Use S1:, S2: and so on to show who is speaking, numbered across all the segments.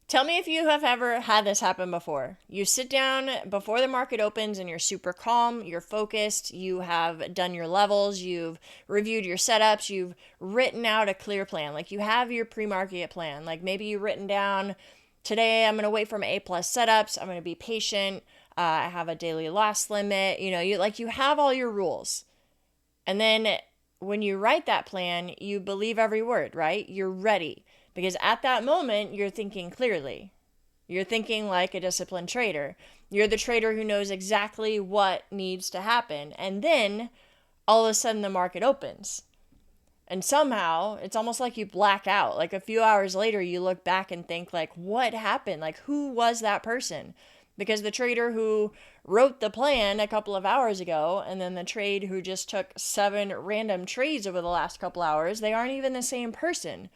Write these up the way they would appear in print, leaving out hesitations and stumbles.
S1: Tell me if you have ever had this happen before. You sit down before the market opens and you're super calm, you're focused, you have done your levels, you've reviewed your setups, you've written out a clear plan. Like you have your pre-market plan. Like maybe you've written down, today I'm going to wait for my A plus setups, I'm going to be patient, I have a daily loss limit. You have all your rules. And then when you write that plan, you believe every word, right? You're ready. Because at that moment, you're thinking clearly. You're thinking like a disciplined trader. You're the trader who knows exactly what needs to happen. And then all of a sudden, the market opens. And somehow, it's almost like you black out. Like a few hours later, you look back and think, like, what happened? Like, who was that person? Because the trader who wrote the plan a couple of hours ago, and then the trade who just took 7 random trades over the last couple hours, they aren't even the same person.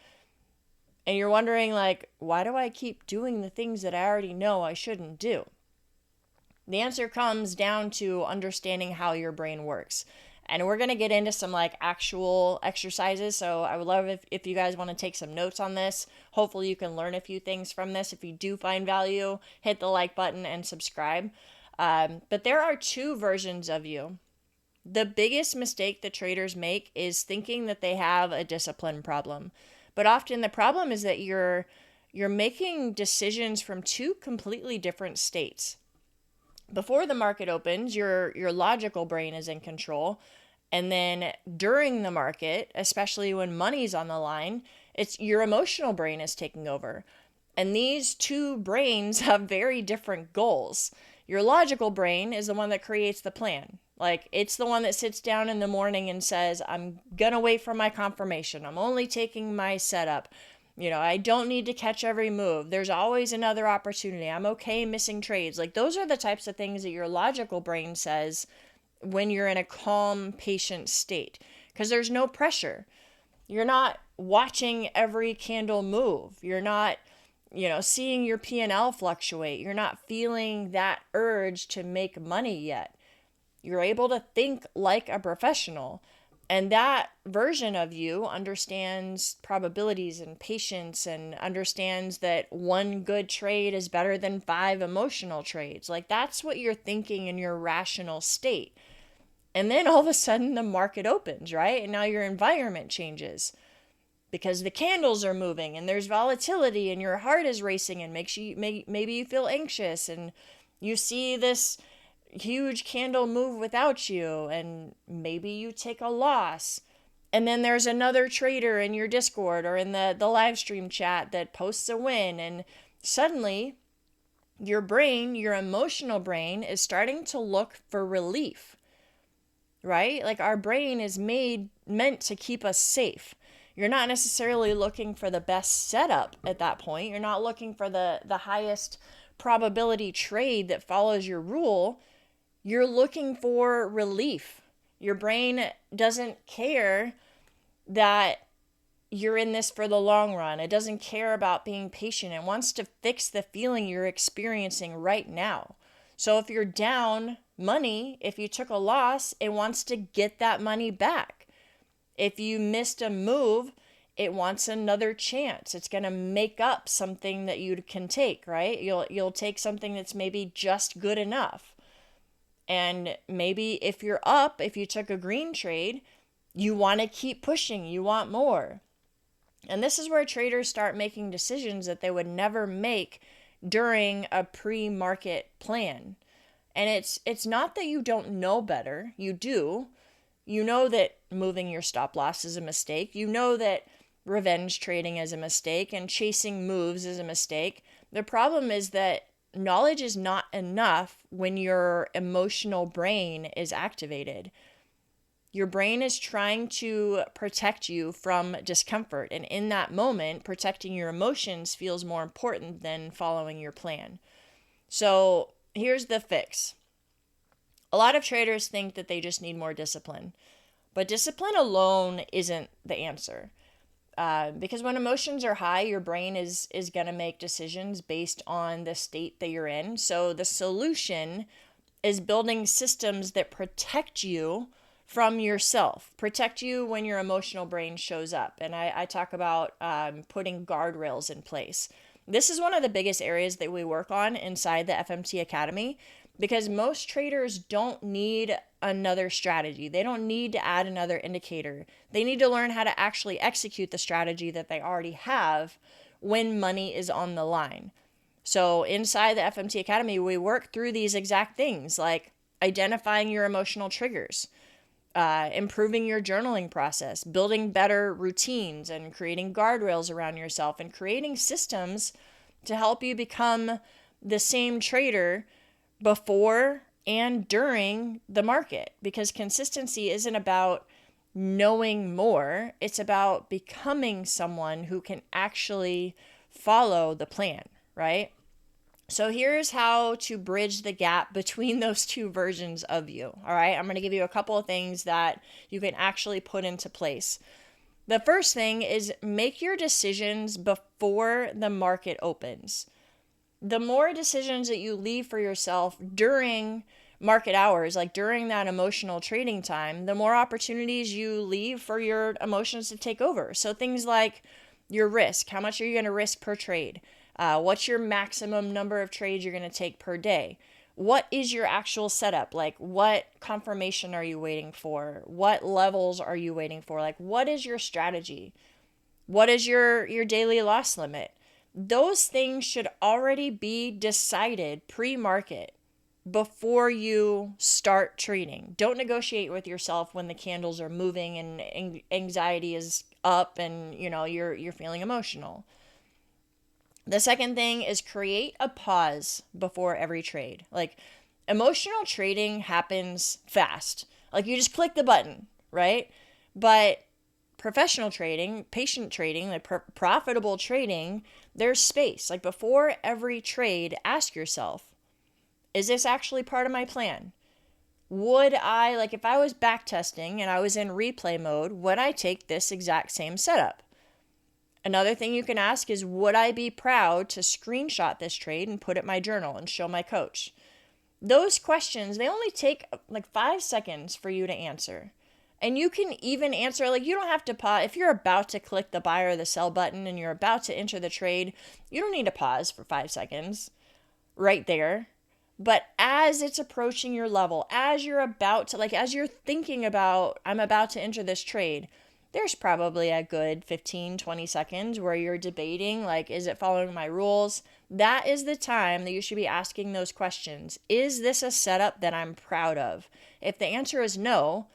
S1: And you're wondering, like, why do I keep doing the things that I already know I shouldn't do? The answer comes down to understanding how your brain works. And we're going to get into some like actual exercises. So I would love if you guys want to take some notes on this. Hopefully you can learn a few things from this. If you do find value, hit the like button and subscribe. But there are 2 versions of you. The biggest mistake that traders make is thinking that they have a discipline problem. But often the problem is that you're making decisions from 2 completely different states. Before the market opens, your logical brain is in control. And then during the market, especially when money's on the line, it's your emotional brain is taking over. And these 2 brains have very different goals. Your logical brain is the one that creates the plan. Like, it's the one that sits down in the morning and says, I'm gonna wait for my confirmation. I'm only taking my setup. I don't need to catch every move. There's always another opportunity. I'm okay missing trades. Like, those are the types of things that your logical brain says when you're in a calm, patient state. Because there's no pressure. You're not watching every candle move. You're not, seeing your P&L fluctuate. You're not feeling that urge to make money yet. You're able to think like a professional. And that version of you understands probabilities and patience and understands that 1 good trade is better than 5 emotional trades. Like, that's what you're thinking in your rational state. And then all of a sudden the market opens, right? And now your environment changes because the candles are moving and there's volatility and your heart is racing and makes you maybe you feel anxious and you see this huge candle move without you and maybe you take a loss. And then there's another trader in your Discord or in the live stream chat that posts a win, and suddenly your brain, your emotional brain, is starting to look for relief, right? Like, our brain is meant to keep us safe. You're not necessarily looking for the best setup at that point. You're not looking for the highest probability trade that follows your rule. You're looking for relief. Your brain doesn't care that you're in this for the long run. It doesn't care about being patient. It wants to fix the feeling you're experiencing right now. So if you're down money, if you took a loss, it wants to get that money back. If you missed a move, it wants another chance. It's going to make up something that you can take, right? You'll take something that's maybe just good enough. And maybe if you're up, if you took a green trade, you want to keep pushing, you want more. And this is where traders start making decisions that they would never make during a pre-market plan. And it's not that you don't know better, you do. You know that moving your stop loss is a mistake. You know that revenge trading is a mistake and chasing moves is a mistake. The problem is that knowledge is not enough when your emotional brain is activated. Your brain is trying to protect you from discomfort. And in that moment, protecting your emotions feels more important than following your plan. So here's the fix. A lot of traders think that they just need more discipline. But discipline alone isn't the answer. Because when emotions are high, your brain is going to make decisions based on the state that you're in. So the solution is building systems that protect you from yourself, protect you when your emotional brain shows up. And I talk about putting guardrails in place. This is one of the biggest areas that we work on inside the FMT Academy, because most traders don't need another strategy. They don't need to add another indicator. They need to learn how to actually execute the strategy that they already have when money is on the line. So inside the FMT Academy, we work through these exact things, like identifying your emotional triggers, improving your journaling process, building better routines, and creating guardrails around yourself, and creating systems to help you become the same trader before and during the market. Because consistency isn't about knowing more, it's about becoming someone who can actually follow the plan, right? So here's how to bridge the gap between those two versions of you. All right, I'm going to give you a couple of things that you can actually put into place. The first thing is make your decisions before the market opens. The more decisions that you leave for yourself during market hours, like during that emotional trading time, the more opportunities you leave for your emotions to take over. So things like your risk, how much are you going to risk per trade? What's your maximum number of trades you're going to take per day? What is your actual setup? Like, what confirmation are you waiting for? What levels are you waiting for? Like, what is your strategy? What is your daily loss limit? Those things should already be decided pre-market before you start trading. Don't negotiate with yourself when the candles are moving and anxiety is up and you're feeling emotional. The second thing is create a pause before every trade. Like, emotional trading happens fast. Like, you just click the button, right? But professional trading, patient trading, like profitable trading, there's space. Like, before every trade, ask yourself, is this actually part of my plan? Would I, like, if I was back testing and I was in replay mode, would I take this exact same setup? Another thing you can ask is, would I be proud to screenshot this trade and put it in my journal and show my coach? Those questions, they only take like 5 seconds for you to answer. And you can even answer, like, you don't have to pause. If you're about to click the buy or the sell button and you're about to enter the trade, you don't need to pause for 5 seconds right there. But as it's approaching your level, as you're about to, like, as you're thinking about, I'm about to enter this trade, there's probably a good 15, 20 seconds where you're debating, like, is it following my rules? That is the time that you should be asking those questions. Is this a setup that I'm proud of? If the answer is no,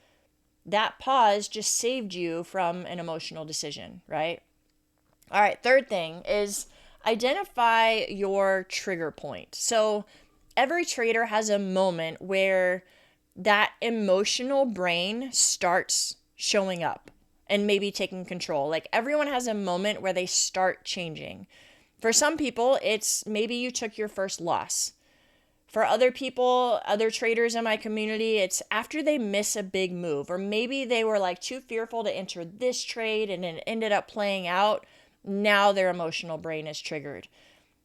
S1: that pause just saved you from an emotional decision, right? All right, third thing is identify your trigger point. So every trader has a moment where that emotional brain starts showing up and maybe taking control. Like, everyone has a moment where they start changing. For some people, it's maybe you took your first loss. For other people, other traders in my community, it's after they miss a big move, or maybe they were like too fearful to enter this trade and it ended up playing out. Now their emotional brain is triggered.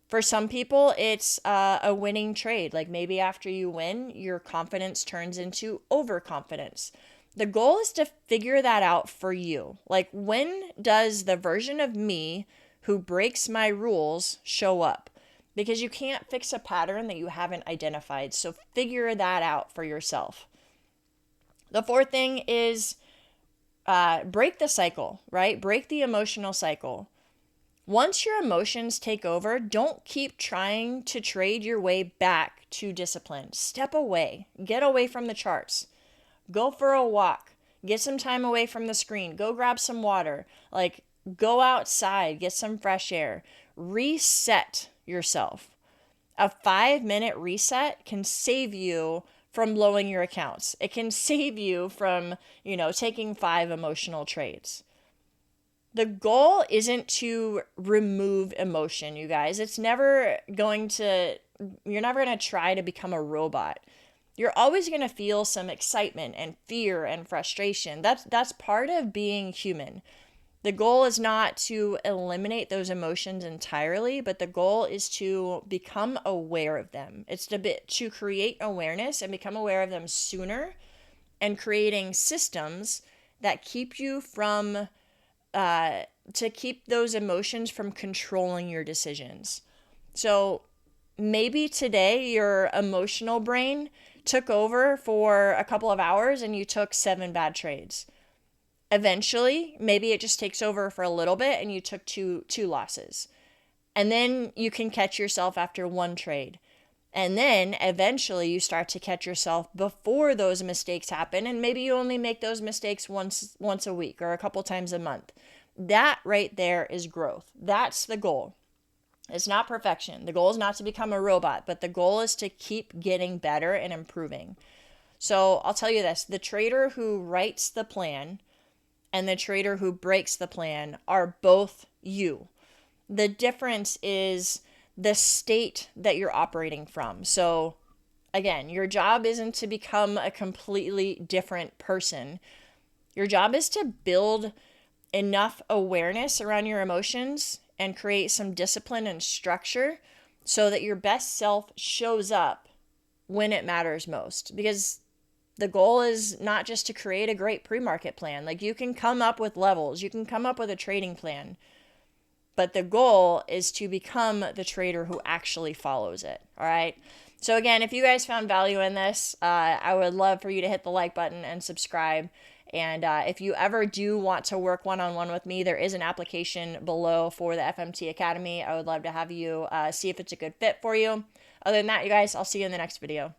S1: For some people, it's a winning trade. Like, maybe after you win, your confidence turns into overconfidence. The goal is to figure that out for you. Like, when does the version of me who breaks my rules show up? Because you can't fix a pattern that you haven't identified. So figure that out for yourself. The fourth thing is break the cycle, right? Break the emotional cycle. Once your emotions take over, don't keep trying to trade your way back to discipline. Step away. Get away from the charts. Go for a walk. Get some time away from the screen. Go grab some water. Like, go outside. Get some fresh air. Reset yourself. A 5-minute reset can save you from blowing your accounts. It can save you from, taking 5 emotional trades. The goal isn't to remove emotion, you guys. You're never going to try to become a robot. You're always going to feel some excitement and fear and frustration. That's part of being human. The goal is not to eliminate those emotions entirely, but the goal is to become aware of them. It's to create awareness and become aware of them sooner, and creating systems that keep you from to keep those emotions from controlling your decisions. So maybe today your emotional brain took over for a couple of hours and you took 7 bad trades. Eventually, maybe it just takes over for a little bit and you took two losses. And then you can catch yourself after 1 trade. And then eventually you start to catch yourself before those mistakes happen, and maybe you only make those mistakes once a week or a couple times a month. That right there is growth. That's the goal. It's not perfection. The goal is not to become a robot, but the goal is to keep getting better and improving. So I'll tell you this, the trader who writes the plan and the trader who breaks the plan are both you. The difference is the state that you're operating from. So again, your job isn't to become a completely different person. Your job is to build enough awareness around your emotions and create some discipline and structure so that your best self shows up when it matters most. Because the goal is not just to create a great pre-market plan. Like, you can come up with levels, you can come up with a trading plan, but the goal is to become the trader who actually follows it. All right. So again, if you guys found value in this, I would love for you to hit the like button and subscribe. And if you ever do want to work one-on-one with me, there is an application below for the FMT Academy. I would love to have you see if it's a good fit for you. Other than that, you guys, I'll see you in the next video.